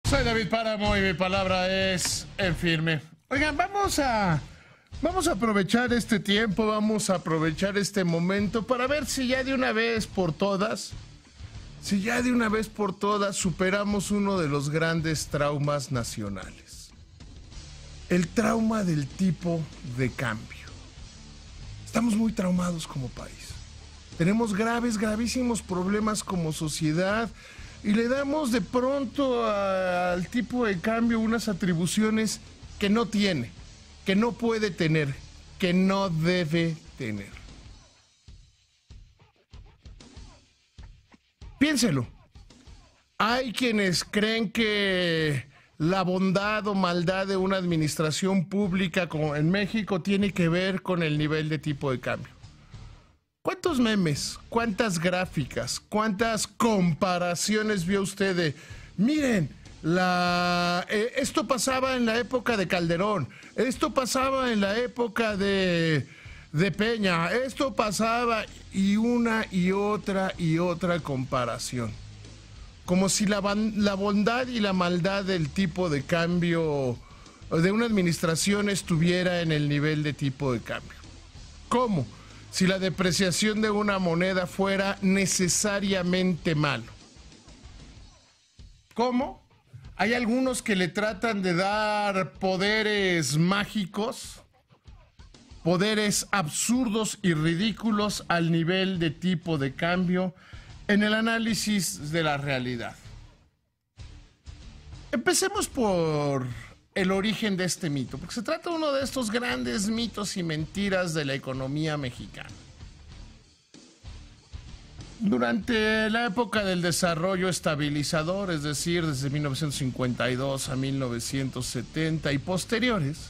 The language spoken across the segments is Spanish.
Soy David Páramo y mi palabra es en firme. Oigan, vamos a aprovechar este tiempo, vamos a aprovechar este momento para ver si ya de una vez por todas, superamos uno de los grandes traumas nacionales. El trauma del tipo de cambio. Estamos muy traumados como país. Tenemos gravísimos problemas como sociedad y le damos de pronto al tipo de cambio unas atribuciones que no tiene, que no puede tener, que no debe tener. Piénselo. Hay quienes creen que la bondad o maldad de una administración pública como en México tiene que ver con el nivel de tipo de cambio. ¿Cuántos memes, cuántas gráficas, cuántas comparaciones vio usted de, miren, esto pasaba en la época de Calderón, esto pasaba en la época de Peña, esto pasaba y una y otra comparación? Como si la bondad y la maldad del tipo de cambio de una administración estuviera en el nivel de tipo de cambio. ¿Cómo? Si la depreciación de una moneda fuera necesariamente malo. ¿Cómo? Hay algunos que le tratan de dar poderes mágicos, poderes absurdos y ridículos al nivel de tipo de cambio en el análisis de la realidad. Empecemos por el origen de este mito, porque se trata de uno de estos grandes mitos y mentiras de la economía mexicana. Durante la época del desarrollo estabilizador, es decir, desde 1952 a 1970 y posteriores,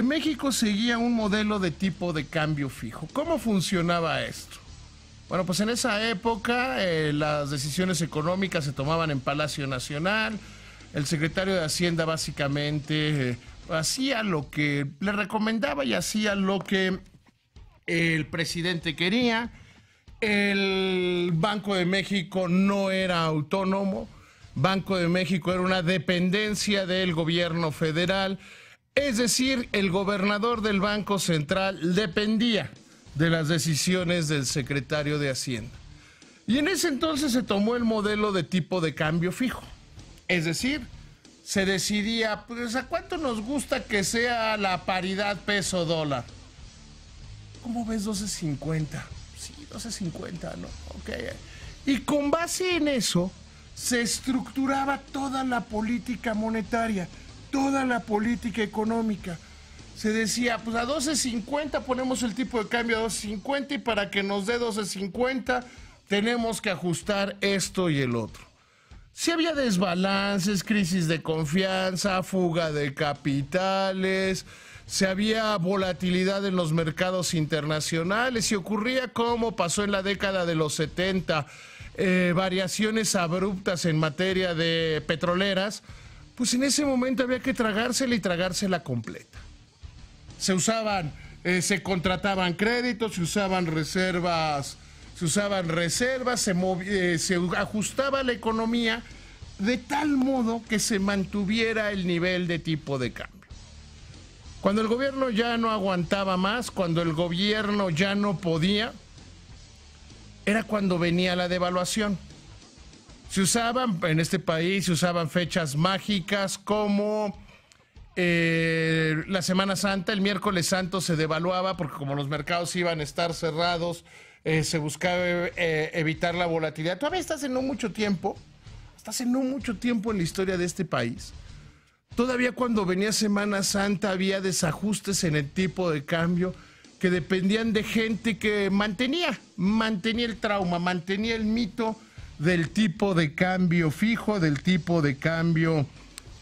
México seguía un modelo de tipo de cambio fijo. ¿Cómo funcionaba esto? Bueno, pues en esa época las decisiones económicas se tomaban en Palacio Nacional. El secretario de Hacienda básicamente hacía lo que le recomendaba y hacía lo que el presidente quería. El Banco de México no era autónomo. Banco de México era una dependencia del gobierno federal. Es decir, el gobernador del Banco Central dependía de las decisiones del secretario de Hacienda. Y en ese entonces se tomó el modelo de tipo de cambio fijo. Es decir, se decidía, pues, ¿a cuánto nos gusta que sea la paridad peso-dólar? ¿Cómo ves 12.50? Sí, 12.50, ¿no? Ok. Y con base en eso, se estructuraba toda la política monetaria, toda la política económica. Se decía, pues a 12.50 ponemos el tipo de cambio a 12.50 y para que nos dé 12.50 tenemos que ajustar esto y el otro. Sí había desbalances, crisis de confianza, fuga de capitales, se había volatilidad en los mercados internacionales y ocurría como pasó en la década de los 70, variaciones abruptas en materia de petroleras, pues en ese momento había que tragársela y tragársela completa. Se contrataban créditos, se usaban reservas, se ajustaba la economía de tal modo que se mantuviera el nivel de tipo de cambio. Cuando el gobierno ya no aguantaba más, cuando el gobierno ya no podía, era cuando venía la devaluación. En este país se usaban fechas mágicas como la Semana Santa. El miércoles santo se devaluaba porque como los mercados iban a estar cerrados, se buscaba evitar la volatilidad. Todavía hasta hace no mucho tiempo en la historia de este país, todavía cuando venía Semana Santa había desajustes en el tipo de cambio que dependían de gente que mantenía el trauma, mantenía el mito del tipo de cambio fijo, del tipo de cambio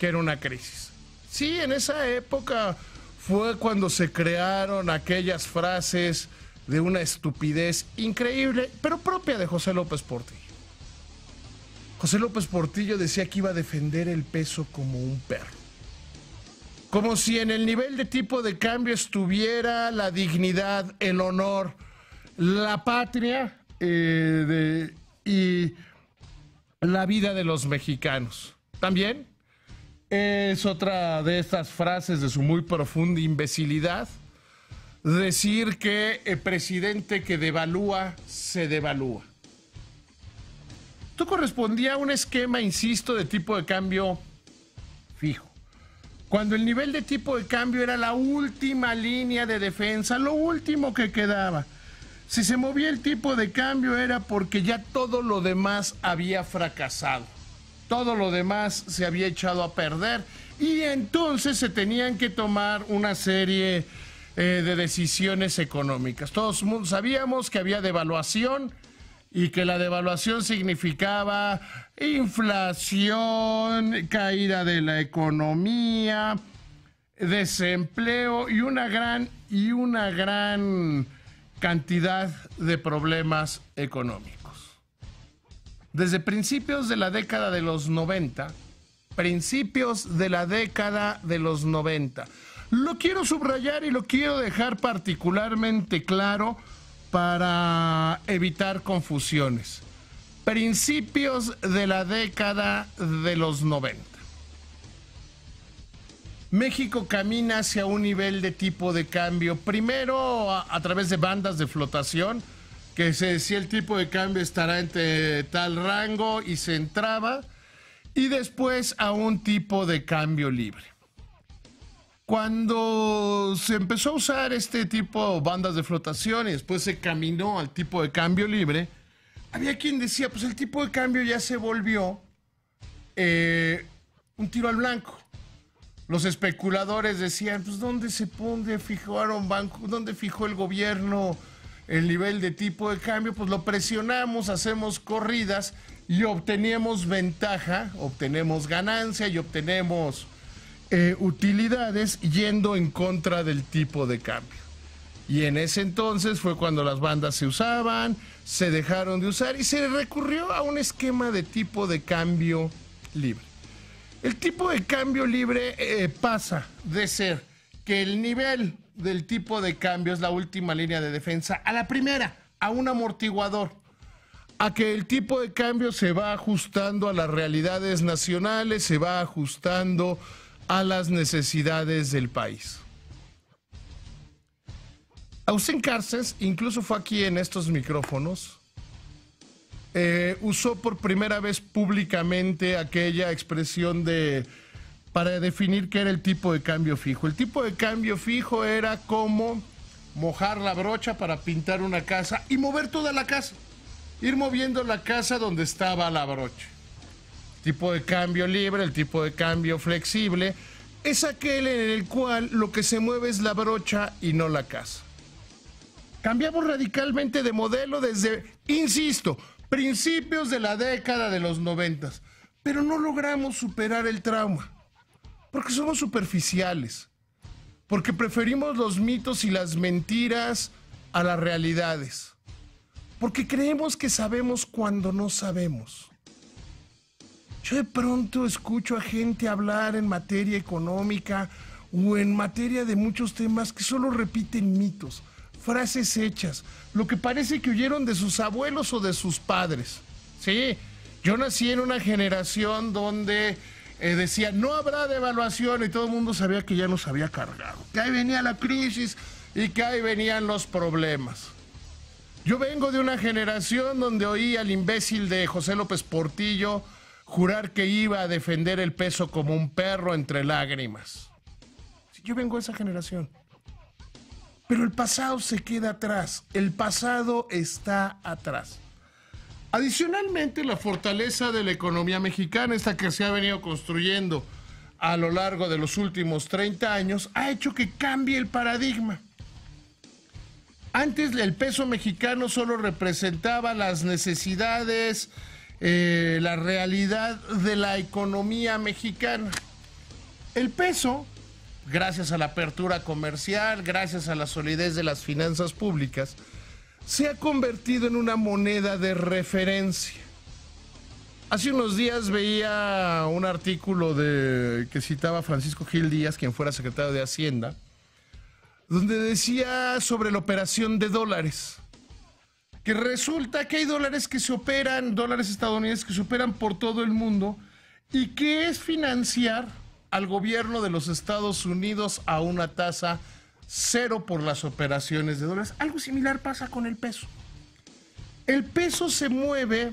que era una crisis. Sí, en esa época fue cuando se crearon aquellas frases de una estupidez increíble, pero propia de José López Portillo. José López Portillo decía que iba a defender el peso como un perro. Como si en el nivel de tipo de cambio estuviera la dignidad, el honor, la patria y la vida de los mexicanos. También es otra de estas frases de su muy profunda imbecilidad, decir que el presidente que devalúa, se devalúa. Esto correspondía a un esquema, insisto, de tipo de cambio fijo. Cuando el nivel de tipo de cambio era la última línea de defensa, lo último que quedaba. Si se movía el tipo de cambio era porque ya todo lo demás había fracasado. Todo lo demás se había echado a perder y entonces se tenían que tomar una serie de decisiones económicas. Todos sabíamos que había devaluación y que la devaluación significaba inflación, caída de la economía, desempleo y una gran cantidad de problemas económicos. Desde principios de la década de los 90, lo quiero subrayar y lo quiero dejar particularmente claro para evitar confusiones. Principios de la década de los 90. México camina hacia un nivel de tipo de cambio, primero a través de bandas de flotación, que se decía el tipo de cambio estará entre tal rango y se entraba, y después a un tipo de cambio libre. Cuando se empezó a usar este tipo de bandas de flotación y después se caminó al tipo de cambio libre, había quien decía, pues el tipo de cambio ya se volvió un tiro al blanco. Los especuladores decían, pues ¿dónde fijaron banco? ¿Dónde fijó el gobierno el nivel de tipo de cambio? Pues lo presionamos, hacemos corridas y obteníamos ventaja, obtenemos ganancia y obtenemos utilidades yendo en contra del tipo de cambio. Y en ese entonces fue cuando las bandas se usaban, se dejaron de usar y se recurrió a un esquema de tipo de cambio libre. El tipo de cambio libre pasa de ser que el nivel del tipo de cambio es la última línea de defensa a la primera, a un amortiguador, a que el tipo de cambio se va ajustando a las realidades nacionales, se va ajustando a las necesidades del país. Agustín Carstens, incluso fue aquí en estos micrófonos, usó por primera vez públicamente aquella expresión para definir qué era el tipo de cambio fijo. El tipo de cambio fijo era como mojar la brocha para pintar una casa y mover toda la casa, ir moviendo la casa donde estaba la brocha. Tipo de cambio libre, el tipo de cambio flexible, es aquel en el cual lo que se mueve es la brocha y no la casa. Cambiamos radicalmente de modelo desde, insisto, principios de la década de los 90, pero no logramos superar el trauma, porque somos superficiales, porque preferimos los mitos y las mentiras a las realidades, porque creemos que sabemos cuando no sabemos. Yo de pronto escucho a gente hablar en materia económica o en materia de muchos temas que solo repiten mitos, frases hechas, lo que parece que oyeron de sus abuelos o de sus padres. Sí, yo nací en una generación donde decía no habrá devaluación y todo el mundo sabía que ya nos había cargado, que ahí venía la crisis y que ahí venían los problemas. Yo vengo de una generación donde oí al imbécil de José López Portillo jurar que iba a defender el peso como un perro entre lágrimas. Yo vengo de esa generación. Pero el pasado se queda atrás, el pasado está atrás. Adicionalmente, la fortaleza de la economía mexicana, esta que se ha venido construyendo a lo largo de los últimos 30 años, ha hecho que cambie el paradigma. Antes el peso mexicano solo representaba las necesidades, la realidad de la economía mexicana. El peso, gracias a la apertura comercial, gracias a la solidez de las finanzas públicas, se ha convertido en una moneda de referencia. Hace unos días veía un artículo que citaba Francisco Gil Díaz, quien fuera secretario de Hacienda, donde decía sobre la operación de dólares, que resulta que hay dólares que se operan, dólares estadounidenses que se operan por todo el mundo y que es financiar al gobierno de los Estados Unidos a una tasa cero por las operaciones de dólares. Algo similar pasa con el peso. El peso se mueve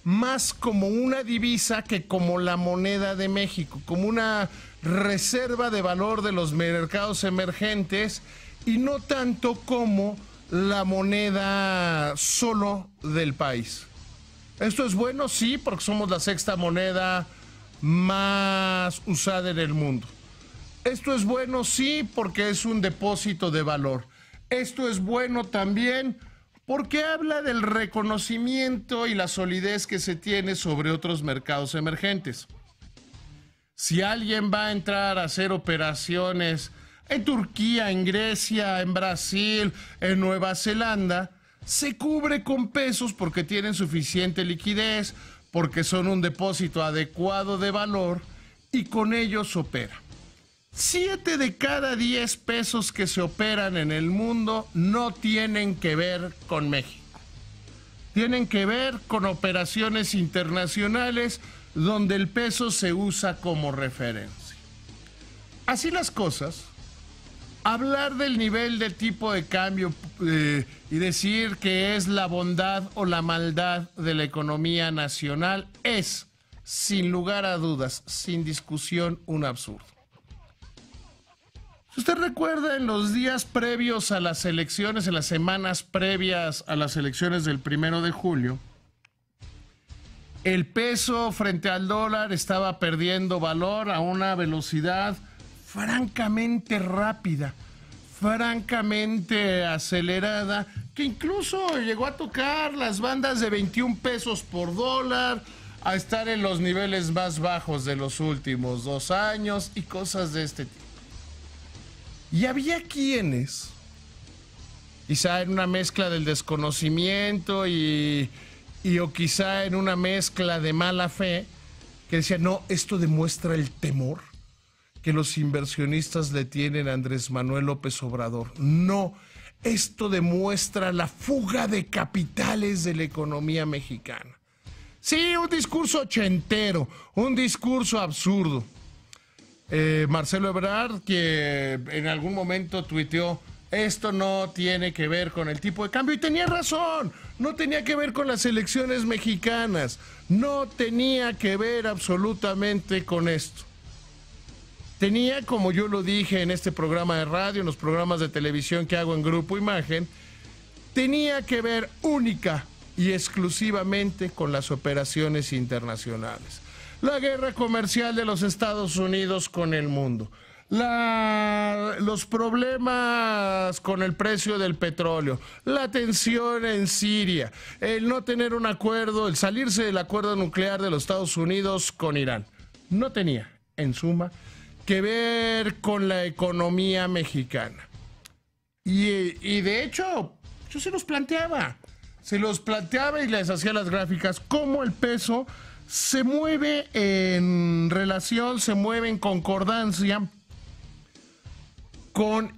más como una divisa que como la moneda de México, como una reserva de valor de los mercados emergentes y no tanto como la moneda solo del país. ¿Esto es bueno? Sí, porque somos la sexta moneda más usada en el mundo. ¿Esto es bueno? Sí, porque es un depósito de valor. Esto es bueno también porque habla del reconocimiento y la solidez que se tiene sobre otros mercados emergentes. Si alguien va a entrar a hacer operaciones en Turquía, en Grecia, en Brasil, en Nueva Zelanda, se cubre con pesos porque tienen suficiente liquidez, porque son un depósito adecuado de valor y con ellos opera. 7 de cada 10 pesos que se operan en el mundo no tienen que ver con México. Tienen que ver con operaciones internacionales donde el peso se usa como referencia. Así las cosas, hablar del nivel de tipo de cambio y decir que es la bondad o la maldad de la economía nacional es, sin lugar a dudas, sin discusión, un absurdo. Si usted recuerda, en los días previos a las elecciones, en las semanas previas a las elecciones del 1 de julio, el peso frente al dólar estaba perdiendo valor a una velocidad francamente rápida, francamente acelerada, que incluso llegó a tocar las bandas de 21 pesos por dólar, a estar en los niveles más bajos de los últimos 2 años y cosas de este tipo. Y había quienes, quizá en una mezcla del desconocimiento o quizá en una mezcla de mala fe, que decían, no, esto demuestra el temor que los inversionistas le tienen a Andrés Manuel López Obrador. No, esto demuestra la fuga de capitales de la economía mexicana. Sí, un discurso ochentero, un discurso absurdo. Marcelo Ebrard, que en algún momento tuiteó, esto no tiene que ver con el tipo de cambio, y tenía razón, no tenía que ver con las elecciones mexicanas, no tenía que ver absolutamente con esto. Tenía, como yo lo dije en este programa de radio, en los programas de televisión que hago en Grupo Imagen, tenía que ver única y exclusivamente con las operaciones internacionales. La guerra comercial de los Estados Unidos con el mundo, los problemas con el precio del petróleo, la tensión en Siria, el no tener un acuerdo, el salirse del acuerdo nuclear de los Estados Unidos con Irán. No tenía, en suma, que ver con la economía mexicana. Y de hecho, yo se los planteaba y les hacía las gráficas, cómo el peso se mueve en relación, se mueve en concordancia con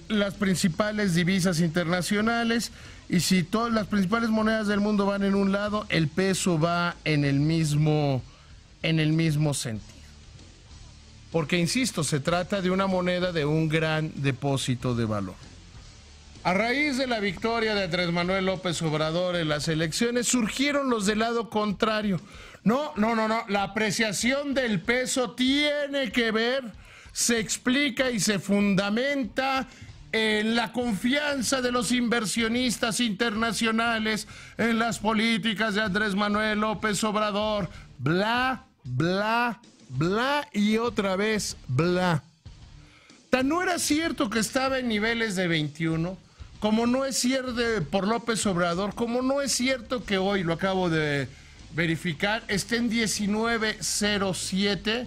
las principales divisas internacionales, y si todas las principales monedas del mundo van en un lado, el peso va en el mismo sentido. Porque, insisto, se trata de una moneda de un gran depósito de valor. A raíz de la victoria de Andrés Manuel López Obrador en las elecciones, surgieron los del lado contrario. No, la apreciación del peso tiene que ver, se explica y se fundamenta en la confianza de los inversionistas internacionales en las políticas de Andrés Manuel López Obrador. Bla, bla, bla y otra vez bla. Tan no era cierto que estaba en niveles de 21, como no es cierto por López Obrador, como no es cierto que hoy, lo acabo de verificar, esté en 19.07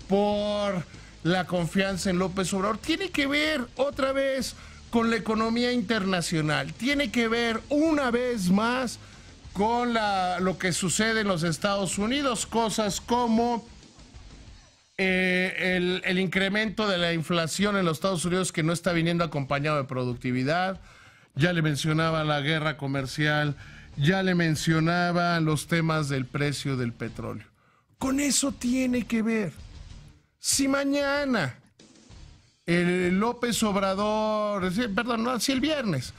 por la confianza en López Obrador. Tiene que ver otra vez con la economía internacional, tiene que ver una vez más con lo que sucede en los Estados Unidos, cosas como el incremento de la inflación en los Estados Unidos, que no está viniendo acompañado de productividad. Ya le mencionaba la guerra comercial ya le mencionaba los temas del precio del petróleo. Con eso tiene que ver. Si mañana el López Obrador, perdón, no, si el viernes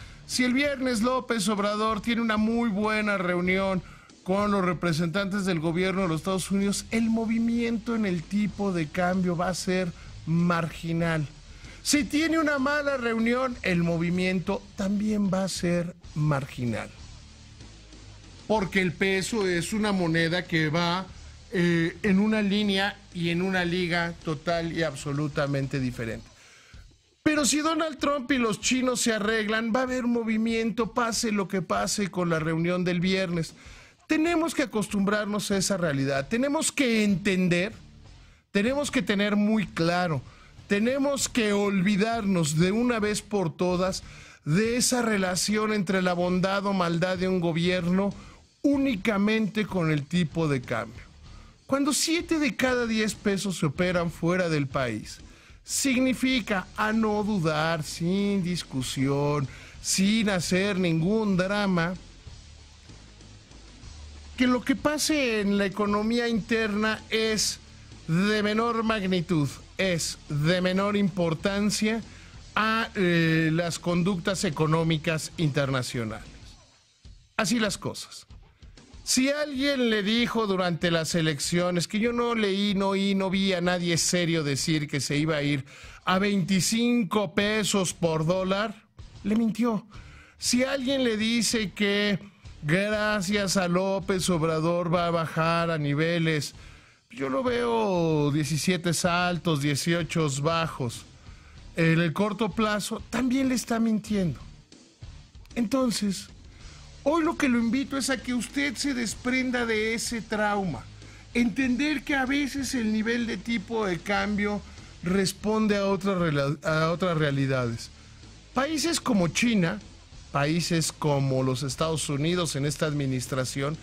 López Obrador tiene una muy buena reunión con los representantes del gobierno de los Estados Unidos, el movimiento en el tipo de cambio va a ser marginal. Si tiene una mala reunión, el movimiento también va a ser marginal. Porque el peso es una moneda que va en una línea y en una liga total y absolutamente diferente. Pero si Donald Trump y los chinos se arreglan, va a haber movimiento, pase lo que pase con la reunión del viernes. Tenemos que acostumbrarnos a esa realidad, tenemos que entender, tenemos que tener muy claro, tenemos que olvidarnos de una vez por todas de esa relación entre la bondad o maldad de un gobierno únicamente con el tipo de cambio. Cuando 7 de cada 10 pesos se operan fuera del país, significa, a no dudar, sin discusión, sin hacer ningún drama, que lo que pase en la economía interna es de menor magnitud, es de menor importancia a las conductas económicas internacionales. Así las cosas. Si alguien le dijo durante las elecciones, que yo no leí, no oí, no vi a nadie serio decir que se iba a ir a 25 pesos por dólar, le mintió. Si alguien le dice que gracias a López Obrador va a bajar a niveles, yo lo veo 17 altos, 18 bajos, en el corto plazo, también le está mintiendo. Entonces, hoy lo que lo invito es a que usted se desprenda de ese trauma. Entender que a veces el nivel de tipo de cambio responde a otras realidades. Países como China, países como los Estados Unidos en esta administración,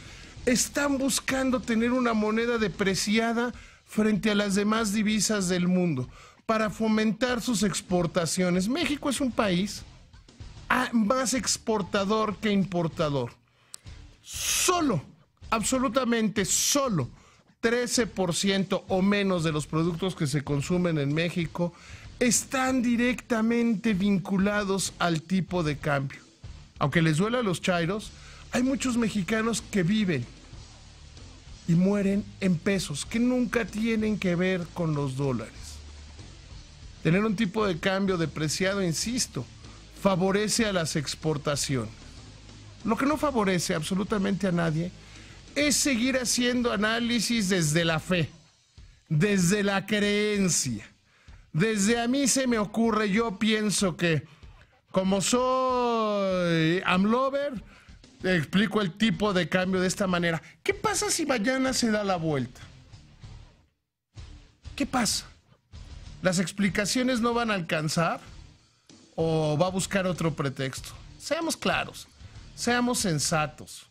están buscando tener una moneda depreciada frente a las demás divisas del mundo para fomentar sus exportaciones. México es un país más exportador que importador. Solo, absolutamente solo, 13% o menos de los productos que se consumen en México están directamente vinculados al tipo de cambio. Aunque les duela a los chairos, hay muchos mexicanos que viven y mueren en pesos, que nunca tienen que ver con los dólares. Tener un tipo de cambio depreciado, insisto, favorece a las exportaciones. Lo que no favorece absolutamente a nadie es seguir haciendo análisis desde la fe, desde la creencia. Desde a mí se me ocurre, yo pienso que como soy AMLover, explico el tipo de cambio de esta manera. ¿Qué pasa si mañana se da la vuelta? ¿Qué pasa? ¿Las explicaciones no van a alcanzar? ¿O va a buscar otro pretexto? Seamos claros, seamos sensatos.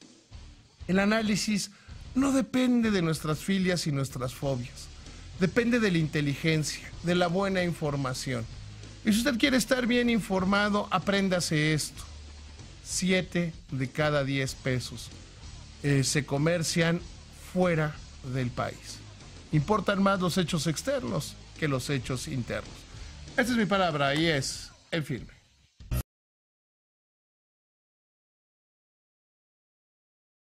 El análisis no depende de nuestras filias y nuestras fobias. Depende de la inteligencia, de la buena información. Y si usted quiere estar bien informado, apréndase esto. 7 de cada 10 pesos se comercian fuera del país. Importan más los hechos externos que los hechos internos. Esta es mi palabra y es el firme.